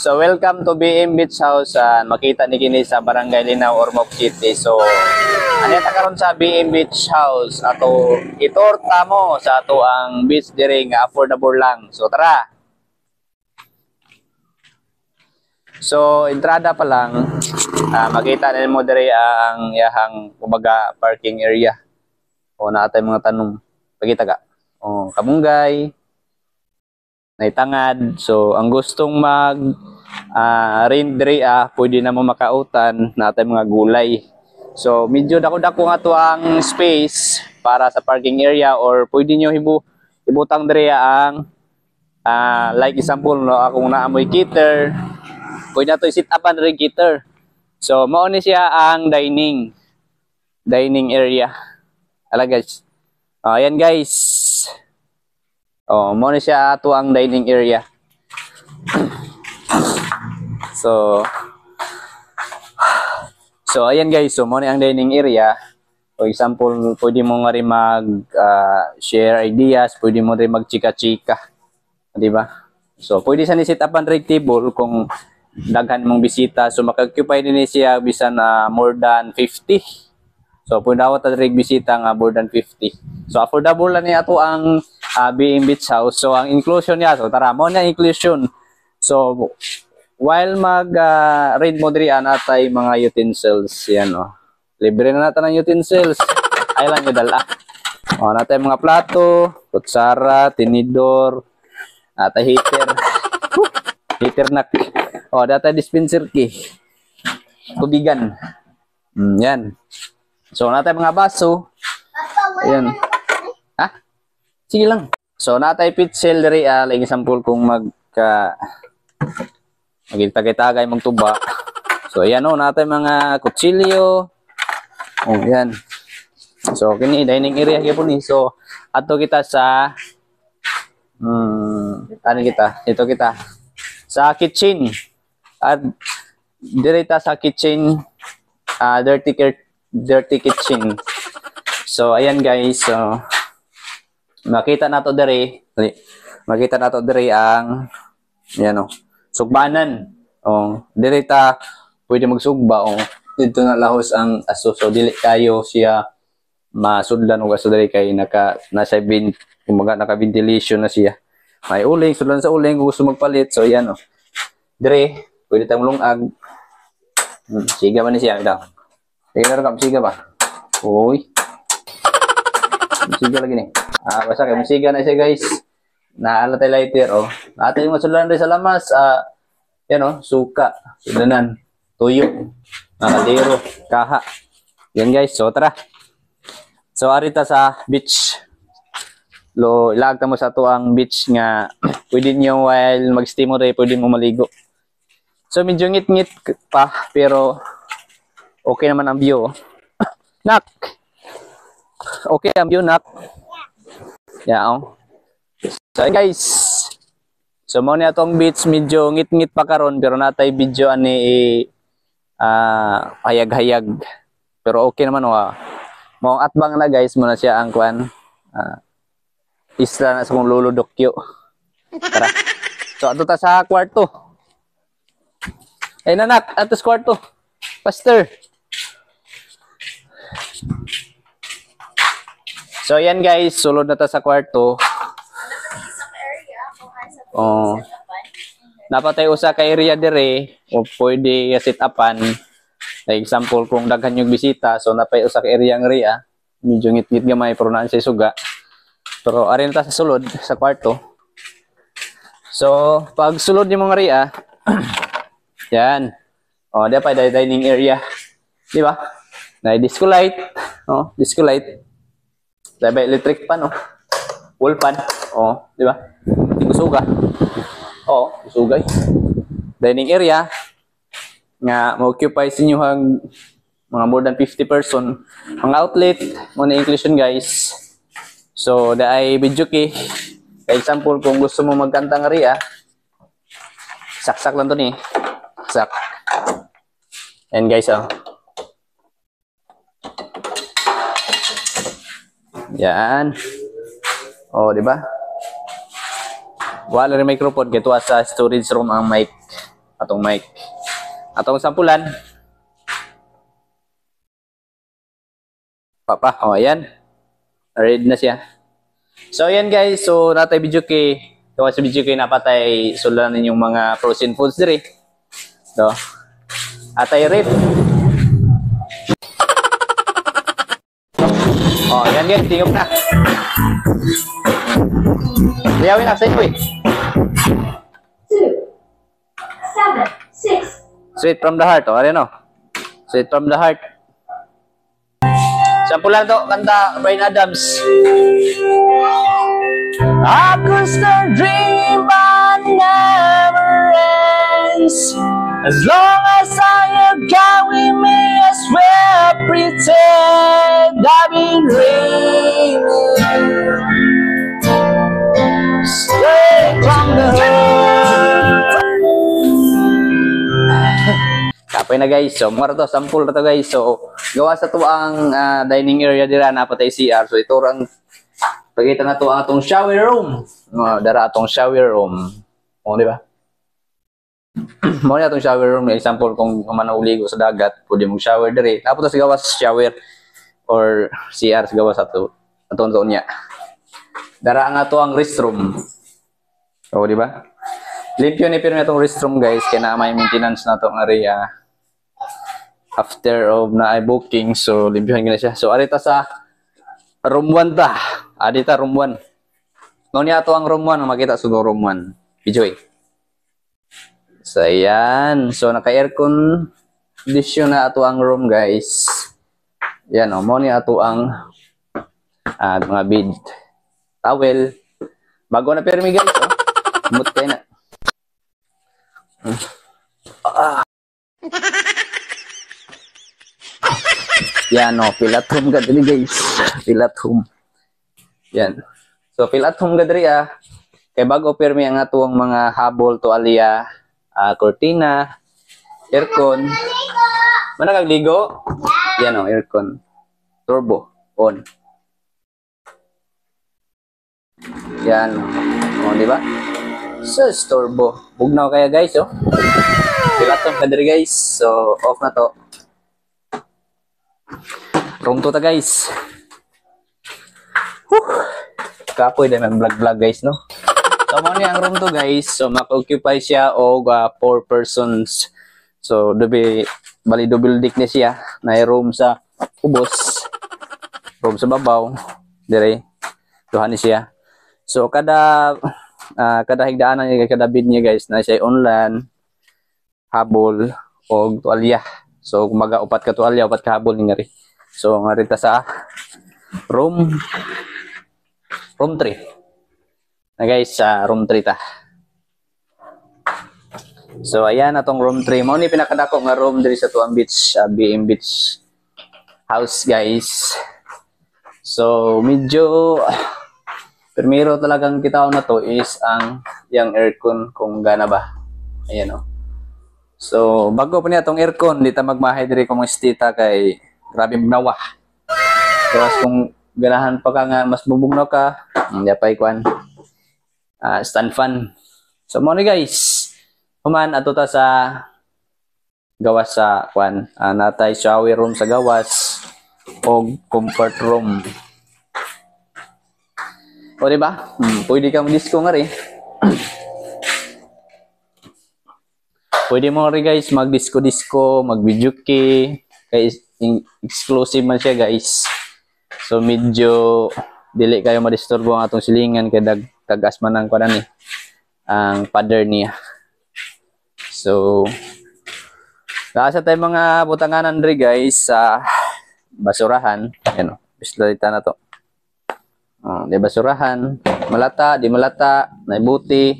So welcome to BM Beach House. Makita ni kini sa Barangay Linaw, Ormoc City. So ano ta karon sa BM Beach House ato itorta mo sa ato ang beach diri nga affordable lang. So tara. So entrada pa lang makita nimo diri ang yahang kumbaga parking area. O naatay mga tanong. Pakita ka. O kamunggay naitangad. So ang gustong mag rindri pwede na mo makautan natay mga gulay. So medyo dako-dako nga to ang space para sa parking area, or pwede nyo ibutang diri ang like example no, akong naamoy kiter, pwede na to i-sit upan rin kiter. So mao ni siya ang dining area. Ala guys. Ayan guys. Mao ni siya ato ang dining area. So ayan guys, so mo na ang dining area. For example, pwede mo nga rin mag share ideas, pwede mo rin magchika-chika. Di ba? So pwede sa ni set up ang rig table kung daghan mong bisita. So maka-occupy din siya bisan more than 50. So pwede daw ta rig bisita nga more than 50. So affordable lang ni ato ang BM Beach House. So ang inclusion niya, so tara mo na inclusion. So while mag-read mo diri natay mga utensils yan libre na natin ang utensils. Ay lang yung dala. Natay mga plato, kutsara, tinidor, natay heater. Heater nak. Natay dispenser key. Tubigan. Yan. So natay mga baso. Ayan. Sige lang. So natay pitsil diri like example kung magitagay-tagay magtuba. So ayan natay mga kutsilyo. Yan. So kini dining area gyapon ni. So ato kita sa Ito kita sa kitchen. At direta sa kitchen dirty kitchen. So ayan guys. So makita nato diri ang sugbanan. Direta pwede magsugba dito na lahos ang aso. So dili kayo siya masudlan og aso diri kay nasa naka-ventilation na siya. May uling, sudlan sa uling kung gusto magpalit. So yan dire pwede tayong lungag. Siga man ni siya daw. Siga ba? Uy. Siga lagi ni. Basta kay musiga na siya guys. Naala tayo lighter atin yung masulan rin sa lamas suka, sudanan, tuyo, nakadero, kaha. Yan guys, so tara. So arita sa beach. Ilagta mo sa to ang beach nga pwede nyo while mag-steamer pwede mo maligo. So medyo ngit-ngit pa pero okay naman ang view. Nak. Okay ang view, nak. Yeah, So guys, so mo ni atong beach medyo ngit-ngit pa karon pero natay video ani hayag-hayag. Pero okay naman mo atbang na guys mo na siya ang kwan. Isla na sa kong luludokyo. Tara. So ato ta sa kwarto. Ay nanak, ato sa kwarto. Pastor. So yan guys, sulod na ta sa kwarto. Napatay usa ka area dire o pwede sit upan. Like example kung daghan yung bisita, so napay usa ka area ang area. Medyo ngit-ngit gamay pero naan siya suga. Pero ari na ta sa sulod sa kwarto. So pag sulod yung mga area, yan. Di pa dining area. Di ba? Na disco light, disco light. Diba electric pan, wall pan, di ba? Gusuga. Gusugay. Dining area nga ma-occupy sa inyo mga more than 50 person. Mga outlet mo na inclusion guys. So daay video key. For example kung gusto mo magkanta ng area, saksak lang to ni. Sak. And guys yan. Di ba? Wala rin microphone kaya sa storage room ang mic. atong mic. Atong sampulan. Papa, oh ayan. Ready na siya. So ayan guys, so natay video kay kawa sa video kay napatay sulan ninyong mga frozen foods diri. So, atay rip. Oh, ayan guys, tingog na. Liyawin na sa ito eh. 2, 7, 6. Sweet from the heart, oh, ano? Sweet from the heart. Sampulan to, kanta Bryan Adams. I could start dreaming but never ends. As long as I am God with me, I swear I pretend I've been dreaming. Straight from the heart. Kapay na guys, so mga to, sample na to guys. So, gawa sa to ang dining area dira na patay CR. So, ito ang pagkita na to ang atong shower room. Dara atong shower room. O, di ba? Mo na atong shower room. Example, kung manauligo sa dagat, pwede mong shower diri. Tapos sa gawas shower or CR sa gawas ato. Atong niya. Dara ang ato ang restroom. O, di ba? Limpyo ni pero na itong restroom guys. Kaya na may maintenance na itong area. After of na ay booking, so limpyohan na siya. So arita sa room 1 ta. Adita room 1. Ngayon niya ito ang room 1. Makita sa room 1. Enjoy. So ayan. So naka-aircon condition na ito ang room guys. Yan o. Ngayon niya ito ang mga bed. Towel. Bago na permi guys. Oh. Kumot kayo na. Yan o, pilat home ka dali guys. Pilat home. Yan. So, pilat home ka dali Kaya bago permi ang atuang mga habol, toalya, cortina, aircon. Mana kang ligo? Yan o, aircon. Turbo. On. Yan. O, di ba? So, turbo. Bugnaw kaya guys, oh. Pilat home ka dali guys. So, off na to. Room to ta guys. Kapoy dahil may vlog guys no. So mo ni ang room to guys. So maka-occupy siya og 4 persons. So bali double deck ni siya. Na room sa ubos. Room sa babaw. Dire. Duhan ni siya. So kada higdaanan niya kada bed niya guys na siya online habol og tuwalya. So, kumaga upat ka tuwalya, upat ka habol nga rin. So, nga rin ta sa room 3. Na guys, sa room 3 ta. So, ayan atong room 3. Mo ni pinakadako nga room diri sa Tuang Beach, BM Beach house guys. So, medyo primero talagang kita na to is ang yung aircon kung gana ba. Ayan o. So, bago pa niya itong aircon, di ta magmahay diri kung estita kay grabe magnawa. Tapos kung ganahan pa ka nga, mas bubugnaw ka, hindi pa ikuan. Stand fan. So, mo ni guys, human ato ta sa gawas sa kuan. Natay shower room sa gawas o comfort room. O, diba? Pwede ka mag-disco nga rin. Pwede mo rin guys mag-disco-disco, mag-video key. Kaya exclusive man siya guys. So medyo dili kayo madisturbo ang atong silingan kaya tagas man ang kuan ni ang father niya. So nasa tayo mga butanganan rin guys sa basurahan. Ayan o, bislita na to. Di basurahan, malata, di malata, naibuti.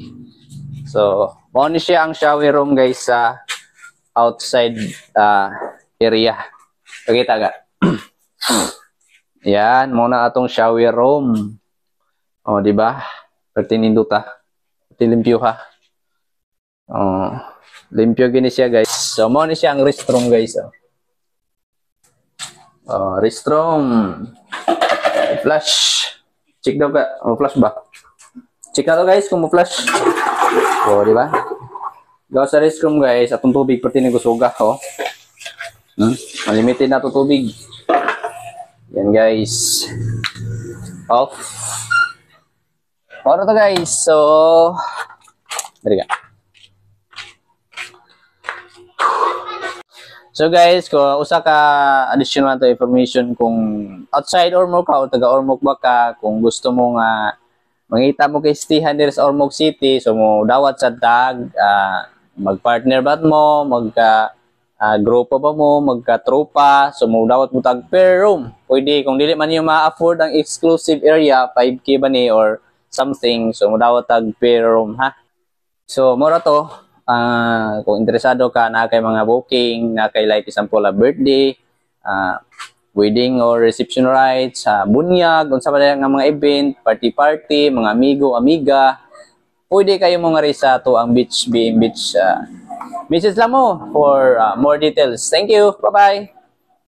So mo ni siya ang shower room guys sa outside area. Pakita ka. Yan, muna atong shower room. O, di ba? Pertinindo ta. Limpyo ha. O, limpyo gini siya guys. So, mo ni siya ang restroom guys. O, restroom. Flash. Check daw ka. O, flash ba? Check na to guys kung mo flash. O, di ba? Gaw sa restroom guys, atong tubig pati ni gusuga, oh. Unlimited na to tubig. Yan guys. Off. Ano to guys? So, dari ka. So guys, kung usa ka additional to information kung outside Ormoc ka o taga Ormoc ba ka, kung gusto mo nga mangita mo kay stihan diri sa Ormoc City, so mo dawat sa tag, magpartner ba mo, magka grupo ba mo, magka-tropa, so mo dawat mo tag per room. Pwede kung dili man niyo ma-afford ang exclusive area, 5K ba ni or something, so mo dawat tag per room ha. So mura to. Kung interesado ka na kay mga booking, na kay like example a birthday, wedding or reception rights, bunyag, unsa pa nga mga event, party, mga amigo, amiga, pwede kayo mga resa to ang Beach BM Beach. Message lang mo for more details. Thank you. Bye-bye.